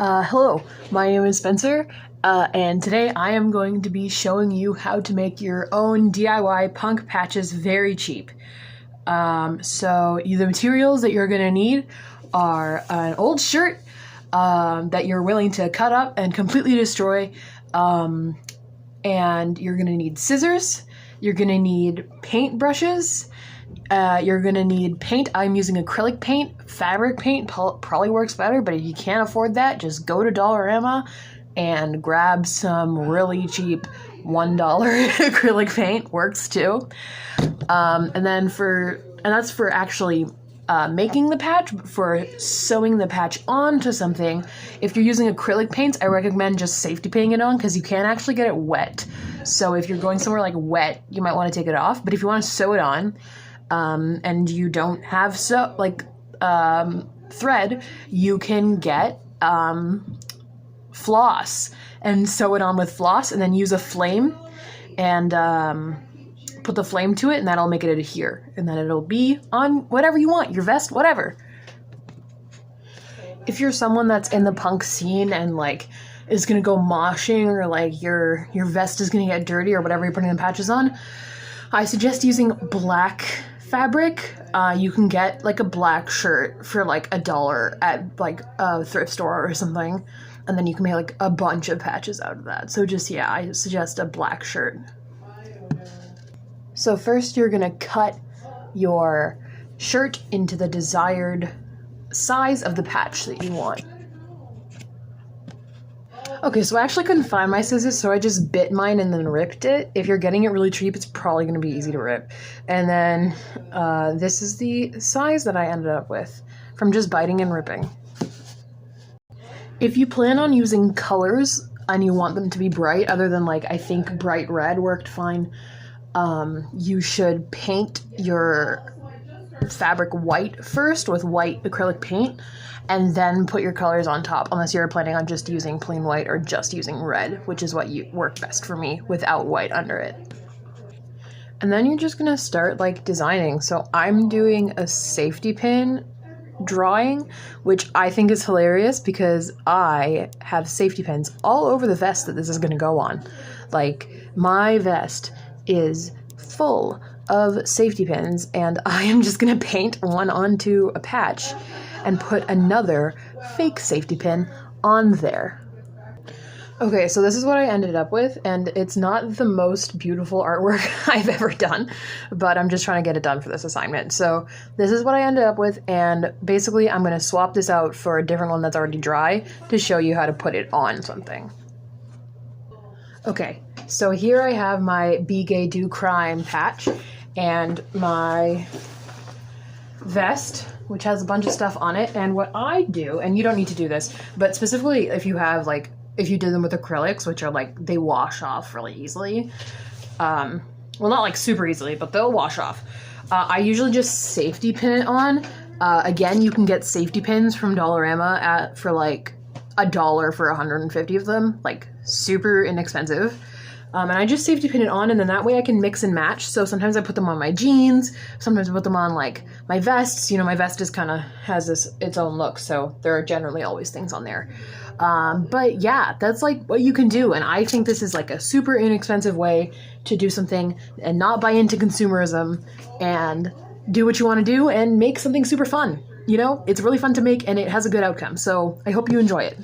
Hello, my name is Spencer, and today I am going to be showing you how to make your own DIY punk patches very cheap. The materials that you're going to need are an old shirt that you're willing to cut up and completely destroy, and you're going to need scissors, you're going to need paint brushes, you're going to need paint. I'm using acrylic paint. Fabric paint probably works better, but if you can't afford that, just go to Dollarama and grab some really cheap $1 acrylic paint. Works too. And that's for actually making the patch. For sewing the patch onto something, if you're using acrylic paints, I recommend just safety pinning it on because you can actually get it wet. So if you're going somewhere like wet, you might want to take it off. But if you want to sew it on, and you don't have thread, you can get floss and sew it on with floss, and then use a flame and put the flame to it, and that'll make it adhere, and then it'll be on whatever you want, your vest, whatever. If you're someone that's in the punk scene and is gonna go moshing, or your vest is gonna get dirty or whatever you're putting the patches on, I suggest using black fabric. You can get a black shirt for $1 at a thrift store or something, and then you can make a bunch of patches out of that. So I suggest a black shirt. So first you're gonna cut your shirt into the desired size of the patch that you want. Okay, so I actually couldn't find my scissors, so I just bit mine and then ripped it. If you're getting it really cheap, it's probably going to be easy to rip. And then this is the size that I ended up with from just biting and ripping. If you plan on using colors and you want them to be bright, other than I think bright red worked fine, you should paint your fabric white first with white acrylic paint, and then put your colors on top, unless you're planning on just using plain white or just using red, which is what worked best for me, without white under it. And then you're just gonna start designing. So I'm doing a safety pin drawing, which I think is hilarious because I have safety pins all over the vest that this is gonna go on. My vest is full of safety pins, and I am just gonna paint one onto a patch and put another fake safety pin on there. Okay, so this is what I ended up with, and it's not the most beautiful artwork I've ever done, but I'm just trying to get it done for this assignment. So this is what I ended up with, and basically I'm going to swap this out for a different one that's already dry to show you how to put it on something. Okay, so here I have my Be Gay Do Crime patch, and my vest, which has a bunch of stuff on it. And what I do, and you don't need to do this, but specifically if you have if you did them with acrylics, which are they wash off really easily, well, not super easily, but they'll wash off. I usually just safety pin it on. Again, you can get safety pins from Dollarama for $1 for 150 of them, super inexpensive. And I just safety pin it on, and then that way I can mix and match. So sometimes I put them on my jeans, sometimes I put them on my vests. My vest is has its own look, so there are generally always things on there. But yeah, that's what you can do, and I think this is a super inexpensive way to do something and not buy into consumerism and do what you want to do and make something super fun. It's really fun to make, and it has a good outcome. So I hope you enjoy it.